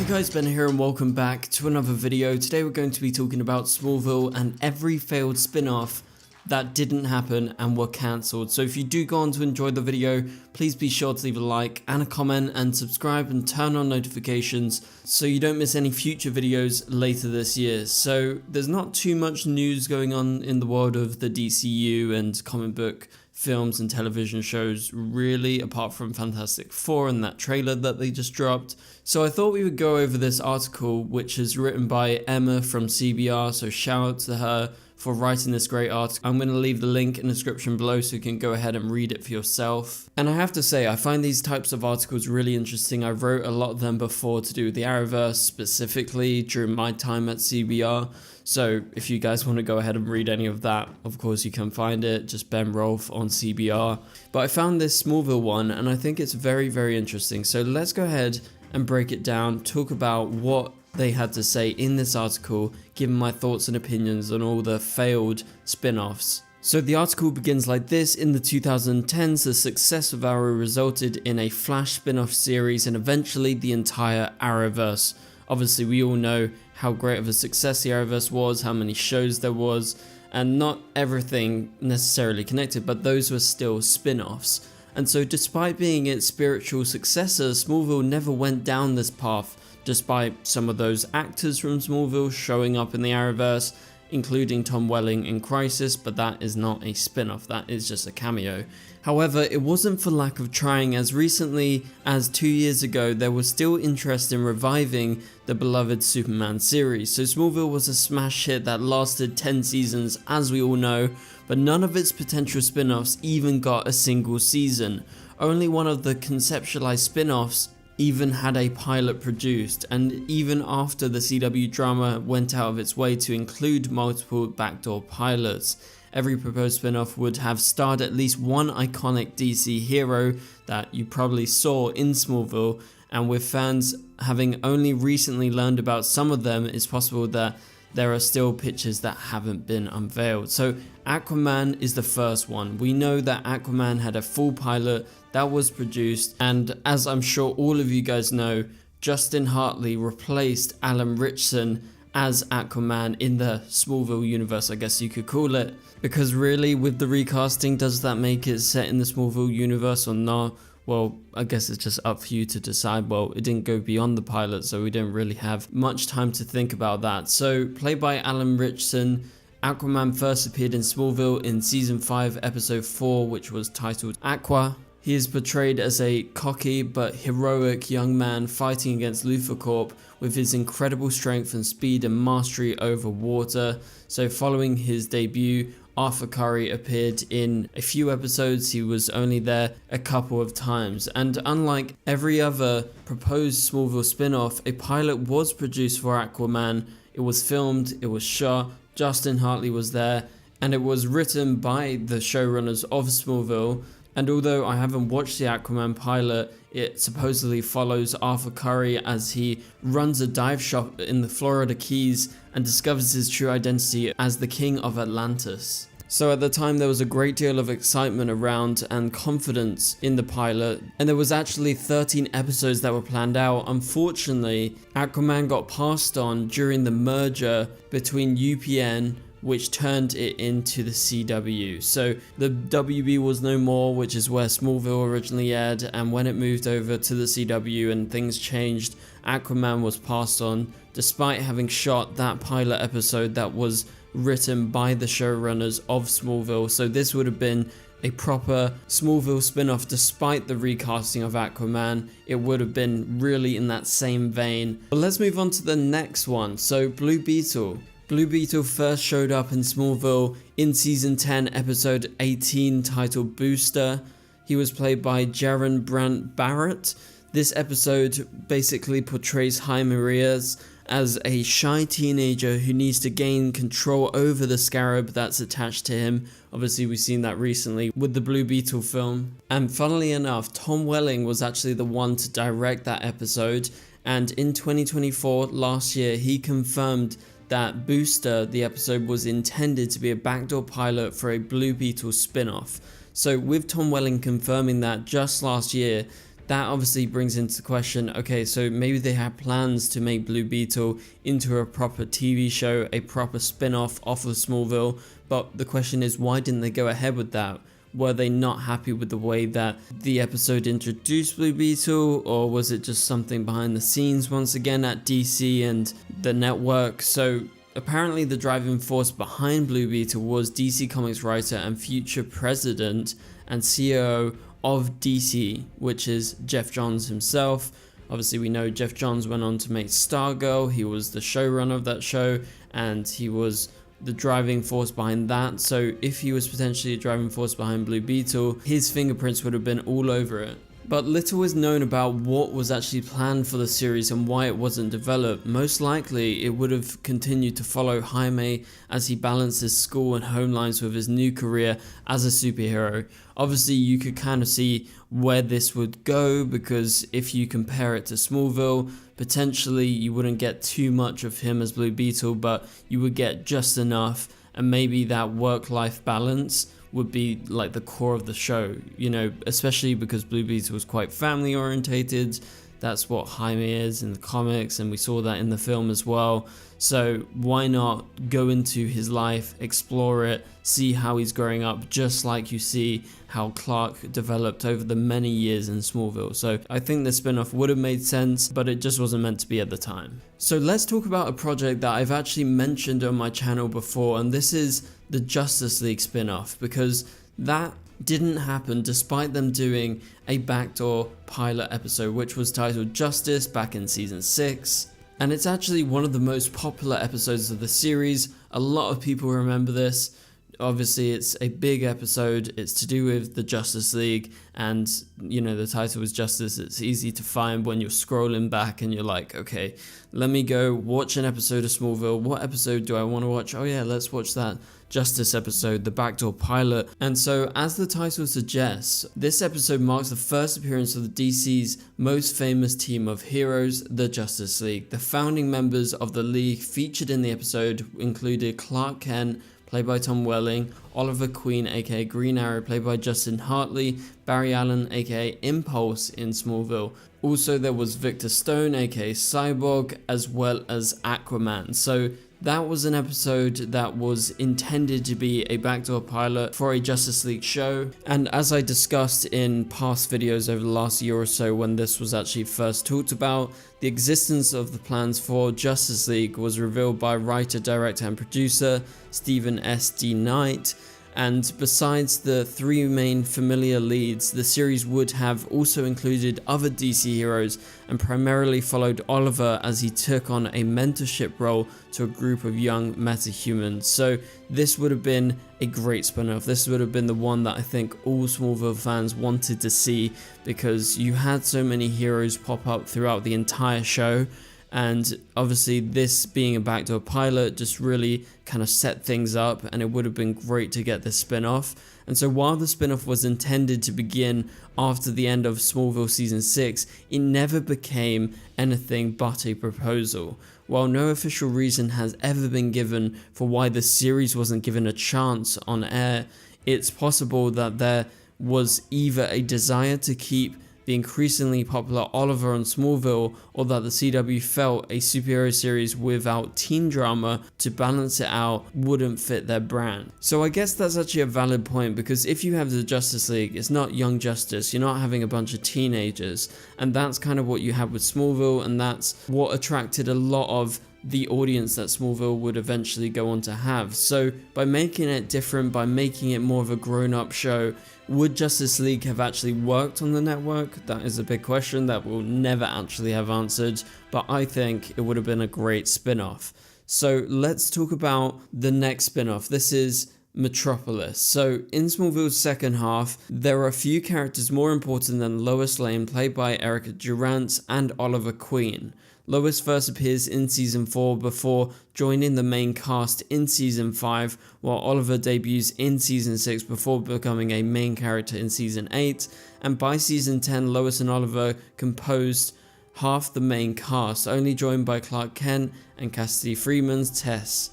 Hey guys, Ben here and welcome back to another video. Today we're going to be talking about Smallville and every failed spin-off that didn't happen and were cancelled. So if you do go on to enjoy the video, please be sure to leave a like and a comment and subscribe and turn on notifications so you don't miss any future videos later this year. So there's not too much news going on in the world of the DCU and comic book films and television shows really, apart from Fantastic Four and that trailer that they just dropped. So I thought we would go over this article, which is written by Emma from CBR, so shout out to her for writing this great article. I'm going to leave the link in the description below so you can go ahead and read it for yourself. And I have to say, I find these types of articles really interesting. I wrote a lot of them before to do with the Arrowverse, specifically during my time at CBR. So if you guys want to go ahead and read any of that, of course you can find it, just Ben Rolfe on CBR. But I found this Smallville one and I think it's very, very interesting. So let's go ahead and break it down, talk about what they had to say in this article, giving my thoughts and opinions on all the failed spin-offs. So the article begins like this: in the 2010s, the success of Arrow resulted in a Flash spin-off series and eventually the entire Arrowverse. Obviously we all know how great of a success the Arrowverse was, how many shows there was, and not everything necessarily connected, but those were still spin-offs. And so despite being its spiritual successor, Smallville never went down this path, despite some of those actors from Smallville showing up in the Arrowverse, including Tom Welling in Crisis, but that is not a spin-off, that is just a cameo. However, it wasn't for lack of trying. As recently as 2 years ago, there was still interest in reviving the beloved Superman series. So Smallville was a smash hit that lasted 10 seasons, as we all know, but none of its potential spin-offs even got a single season. Only one of the conceptualized spin-offs even had a pilot produced, and even after the CW drama went out of its way to include multiple backdoor pilots, every proposed spin-off would have starred at least one iconic DC hero that you probably saw in Smallville, and with fans having only recently learned about some of them, it's possible that there are still pictures that haven't been unveiled. So Aquaman is the first one. We know that Aquaman had a full pilot that was produced, and as I'm sure all of you guys know, Justin Hartley replaced Alan Ritchson as Aquaman in the Smallville universe, I guess you could call it. Because really, with the recasting, does that make it set in the Smallville universe or not? Well, I guess it's just up for you to decide. Well, it didn't go beyond the pilot, so we didn't really have much time to think about that. So, played by Alan Ritchson, Aquaman first appeared in Smallville in Season 5, Episode 4, which was titled Aqua. He is portrayed as a cocky but heroic young man fighting against LuthorCorp with his incredible strength and speed and mastery over water. So following his debut, Arthur Curry appeared in a few episodes. He was only there a couple of times, and unlike every other proposed Smallville spin-off, a pilot was produced for Aquaman. It was filmed, it was shot, Justin Hartley was there, and it was written by the showrunners of Smallville. And although I haven't watched the Aquaman pilot, it supposedly follows Arthur Curry as he runs a dive shop in the Florida Keys and discovers his true identity as the King of Atlantis. So at the time there was a great deal of excitement around and confidence in the pilot, and there was actually 13 episodes that were planned out. Unfortunately, Aquaman got passed on during the merger between UPN, which turned it into the CW. So the WB was no more, which is where Smallville originally aired, and when it moved over to the CW and things changed, Aquaman was passed on, despite having shot that pilot episode that was written by the showrunners of Smallville. So this would have been a proper Smallville spin-off. Despite the recasting of Aquaman, it would have been really in that same vein. But let's move on to the next one. So Blue Beetle. Blue Beetle first showed up in Smallville in Season 10, Episode 18, titled Booster. He was played by Jaron Brant Barrett. This episode basically portrays Jaime Reyes as a shy teenager who needs to gain control over the scarab that's attached to him. Obviously we've seen that recently with the Blue Beetle film. And funnily enough, Tom Welling was actually the one to direct that episode, and in 2024, last year, he confirmed that Booster, the episode, was intended to be a backdoor pilot for a Blue Beetle spin-off. So with Tom Welling confirming that just last year, that obviously brings into question, okay, so maybe they had plans to make Blue Beetle into a proper TV show, a proper spin-off off of Smallville, but the question is, why didn't they go ahead with that? Were they not happy with the way that the episode introduced Blue Beetle, or was it just something behind the scenes once again at DC and the network? So apparently the driving force behind Blue Beetle was DC Comics writer and future president and CEO of DC, which is Jeff Johns himself. Obviously we know Jeff Johns went on to make Stargirl, he was the showrunner of that show, and he was the driving force behind that. So if he was potentially a driving force behind Blue Beetle, his fingerprints would have been all over it. But little is known about what was actually planned for the series and why it wasn't developed. Most likely it would have continued to follow Jaime as he balances school and home lives with his new career as a superhero. Obviously you could kind of see where this would go, because if you compare it to Smallville, potentially you wouldn't get too much of him as Blue Beetle, but you would get just enough, and maybe that work-life balance would be like the core of the show, you know, especially because Blue Beetle was quite family orientated. That's what Jaime is in the comics, and we saw that in the film as well. So why not go into his life, explore it, see how he's growing up, just like you see how Clark developed over the many years in Smallville. So I think the spin-off would have made sense, but it just wasn't meant to be at the time. So let's talk about a project that I've actually mentioned on my channel before, and this is the Justice League spin-off, because that didn't happen despite them doing a backdoor pilot episode which was titled Justice back in season 6, and it's actually one of the most popular episodes of the series. A lot of people remember this. Obviously it's a big episode, it's to do with the Justice League, and you know, the title was Justice. It's easy to find when you're scrolling back and you're like, okay, let me go watch an episode of Smallville. What episode do I want to watch? Oh yeah, let's watch that Justice episode, the backdoor pilot. And so as the title suggests, this episode marks the first appearance of the DC's most famous team of heroes, the Justice League. The founding members of the League featured in the episode included Clark Kent, played by Tom Welling, Oliver Queen aka Green Arrow, played by Justin Hartley, Barry Allen aka Impulse in Smallville. Also there was Victor Stone aka Cyborg, as well as Aquaman. So that was an episode that was intended to be a backdoor pilot for a Justice League show, and as I discussed in past videos over the last year or so when this was actually first talked about, the existence of the plans for Justice League was revealed by writer, director and producer Stephen S. D. Knight. And besides the three main familiar leads, the series would have also included other DC heroes and primarily followed Oliver as he took on a mentorship role to a group of young metahumans. So this would have been a great spin-off. This would have been the one that I think all Smallville fans wanted to see, because you had so many heroes pop up throughout the entire show. And obviously this being a backdoor pilot just really kind of set things up, and it would have been great to get this spin-off. And so while the spin-off was intended to begin after the end of Smallville season 6, it never became anything but a proposal. While no official reason has ever been given for why the series wasn't given a chance on air, it's possible that there was either a desire to keep the increasingly popular Oliver on Smallville, or that the CW felt a superhero series without teen drama to balance it out wouldn't fit their brand. So I guess that's actually a valid point, because if you have the Justice League, it's not Young Justice, you're not having a bunch of teenagers, and that's kind of what you have with Smallville, and that's what attracted a lot of the audience that Smallville would eventually go on to have. So by making it different, by making it more of a grown-up show, would Justice League have actually worked on the network? That is a big question that we'll never actually have answered, but I think it would have been a great spin-off. So let's talk about the next spin-off. This is Metropolis. So in Smallville's second half, there are a few characters more important than Lois Lane, played by Erica Durance, and Oliver Queen. Lois first appears in season 4 before joining the main cast in season 5, while Oliver debuts in season 6 before becoming a main character in season 8, and by season 10 Lois and Oliver composed half the main cast, only joined by Clark Kent and Cassidy Freeman's Tess.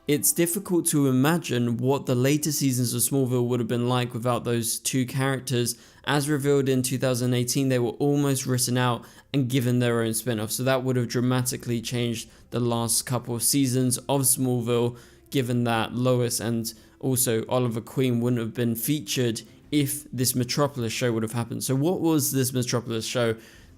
it's difficult to imagine what the later seasons of Smallville would have been like without those two characters. As revealed in 2018, they were almost written out and given their own spin-off, so that would have dramatically changed the last couple of seasons of Smallville, given that Lois and also Oliver Queen wouldn't have been featured if this Metropolis show would have happened. So what was this Metropolis show?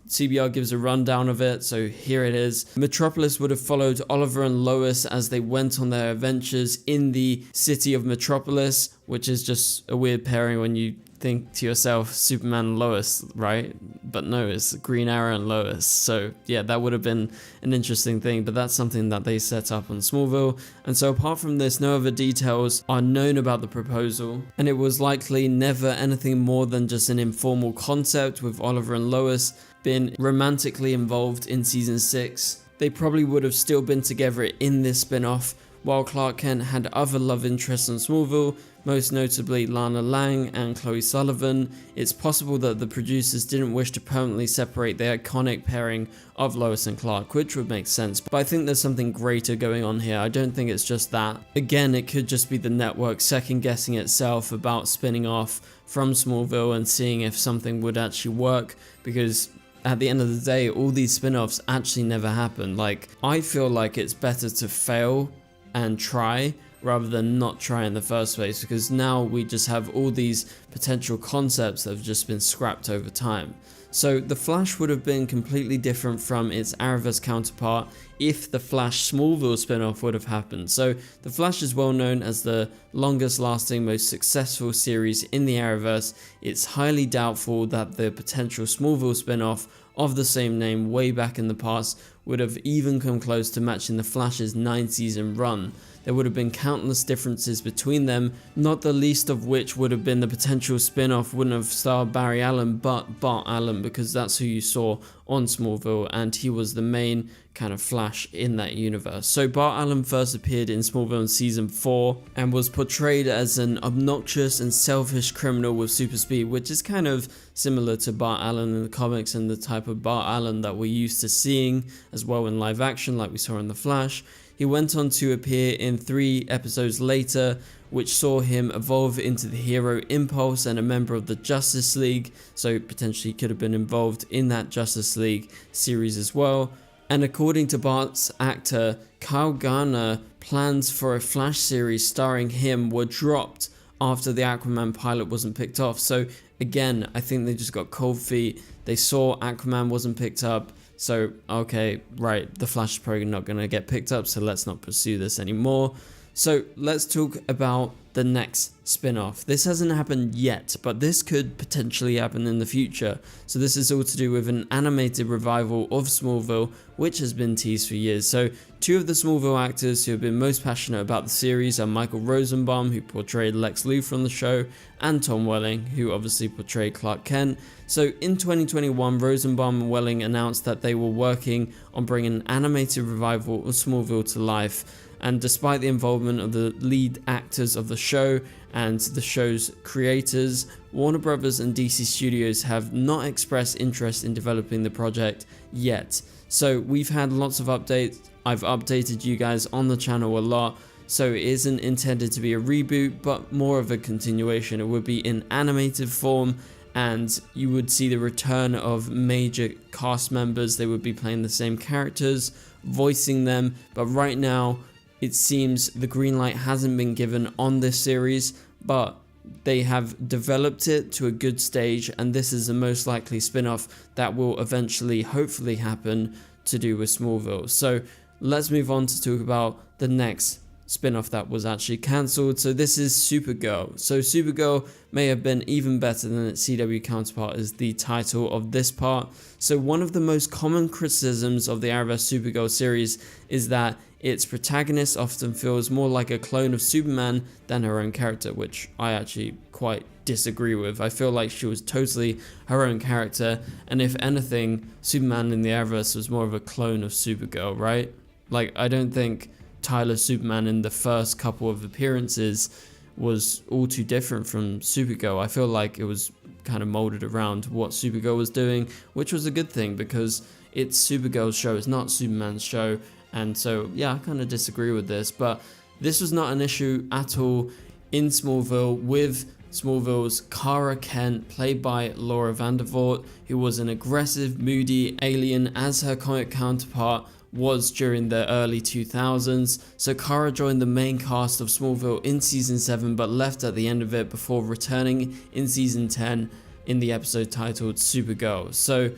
CBR gives a rundown of it, so here it is. Metropolis would have followed Oliver and Lois as they went on their adventures in the city of Metropolis, which is just a weird pairing when you think to yourself Superman and Lois, right? But no, it's Green Arrow and Lois. So yeah, that would have been an interesting thing, but that's something that they set up on Smallville. And so apart from this, no other details are known about the proposal, and it was likely never anything more than just an informal concept, with Oliver and Lois being romantically involved in season 6. They probably would have still been together in this spin-off, while Clark Kent had other love interests on Smallville, most notably Lana Lang and Chloe Sullivan. It's possible that the producers didn't wish to permanently separate the iconic pairing of Lois and Clark, which would make sense, but I think there's something greater going on here. I don't think it's just that. Again, it could just be the network second guessing itself about spinning off from Smallville and seeing if something would actually work, because at the end of the day, all these spin-offs actually never happen. Like, I feel like it's better to fail and try rather than not try in the first place, because now we just have all these potential concepts that have just been scrapped over time. So the Flash would have been completely different from its Arrowverse counterpart if the Flash Smallville spin-off would have happened. So the Flash is well known as the longest lasting, most successful series in the Arrowverse. It's highly doubtful that the potential Smallville spin-off of the same name way back in the past would have even come close to matching the Flash's 9-season run. There would have been countless differences between them, not the least of which would have been the potential spin-off wouldn't have starred Barry Allen but Bart Allen, because that's who you saw on Smallville and he was the main kind of Flash in that universe. So Bart Allen first appeared in Smallville in season 4 and was portrayed as an obnoxious and selfish criminal with super speed, which is kind of similar to Bart Allen in the comics and the type of Bart Allen that we're used to seeing as well in live action like we saw in The Flash. He went on to appear in 3 episodes later, which saw him evolve into the hero Impulse and a member of the Justice League, so potentially could have been involved in that Justice League series as well. And according to Bart's actor, Kyle Garner, plans for a Flash series starring him were dropped after the Aquaman pilot wasn't picked off. So again, I think they just got cold feet. They saw Aquaman wasn't picked up. So, okay, right, the Flash is probably not going to get picked up, so let's not pursue this anymore. So let's talk about the next spin-off. This hasn't happened yet, but this could potentially happen in the future. So this is all to do with an animated revival of Smallville, which has been teased for years. So 2 of the Smallville actors who have been most passionate about the series are Michael Rosenbaum, who portrayed Lex Luthor on the show, and Tom Welling, who obviously portrayed Clark Kent. So in 2021, Rosenbaum and Welling announced that they were working on bringing an animated revival of Smallville to life. And despite the involvement of the lead actors of the show and the show's creators, Warner Brothers and DC Studios have not expressed interest in developing the project yet. So we've had lots of updates. I've updated you guys on the channel a lot. So it isn't intended to be a reboot, but more of a continuation. It would be in animated form, and you would see the return of major cast members. They would be playing the same characters, voicing them, but right now it seems the green light hasn't been given on this series, but they have developed it to a good stage, and this is the most likely spin-off that will eventually hopefully happen to do with Smallville. So let's move on to talk about the next spin-off that was actually cancelled. So this is Supergirl. So Supergirl may have been even better than its CW counterpart is the title of this part. So one of the most common criticisms of the Arrowverse Supergirl series is that its protagonist often feels more like a clone of Superman than her own character, which I actually quite disagree with. I feel like she was totally her own character, and if anything, Superman in the Arrowverse was more of a clone of Supergirl, right? Like, I don't think Tyler Superman in the first couple of appearances was all too different from Supergirl. I feel like it was kind of molded around what Supergirl was doing, which was a good thing because it's Supergirl's show, it's not Superman's show. And so, yeah, I kind of disagree with this, but this was not an issue at all in Smallville, with Smallville's Kara Kent, played by Laura Vandervoort, who was an aggressive, moody alien as her comic counterpart was during the early 2000s. So Kara joined the main cast of Smallville in season 7 but left at the end of it before returning in season 10 in the episode titled Supergirl. So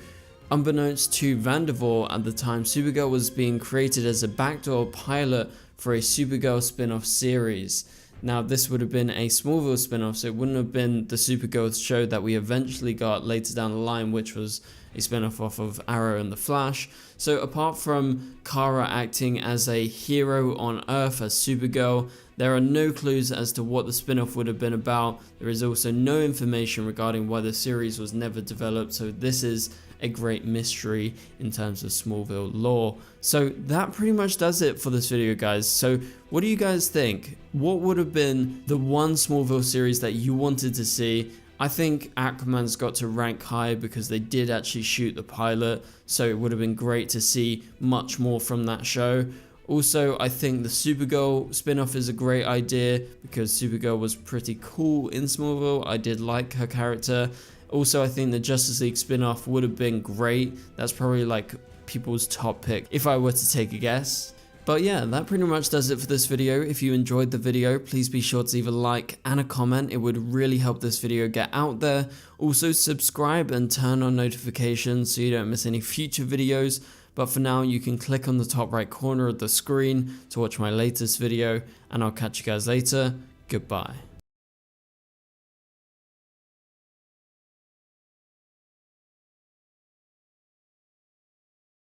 unbeknownst to Vandervoort at the time, Supergirl was being created as a backdoor pilot for a Supergirl spin-off series. Now this would have been a Smallville spin-off, so it wouldn't have been the Supergirl show that we eventually got later down the line, which was a spin-off off of Arrow and the Flash. So apart from Kara acting as a hero on Earth as Supergirl, there are no clues as to what the spin-off would have been about. There is also no information regarding why the series was never developed, so this is a great mystery in terms of Smallville lore. So that pretty much does it for this video, guys. So what do you guys think? What would have been the one Smallville series that you wanted to see? I think Aquaman's got to rank high because they did actually shoot the pilot, so it would have been great to see much more from that show. Also, I think the Supergirl spin-off is a great idea because Supergirl was pretty cool in Smallville. I did like her character. Also, I think the Justice League spin-off would have been great. That's probably like people's top pick if I were to take a guess. But yeah, that pretty much does it for this video. If you enjoyed the video, please be sure to leave a like and a comment. It would really help this video get out there. Also, subscribe and turn on notifications so you don't miss any future videos. But for now, you can click on the top right corner of the screen to watch my latest video, and I'll catch you guys later. Goodbye.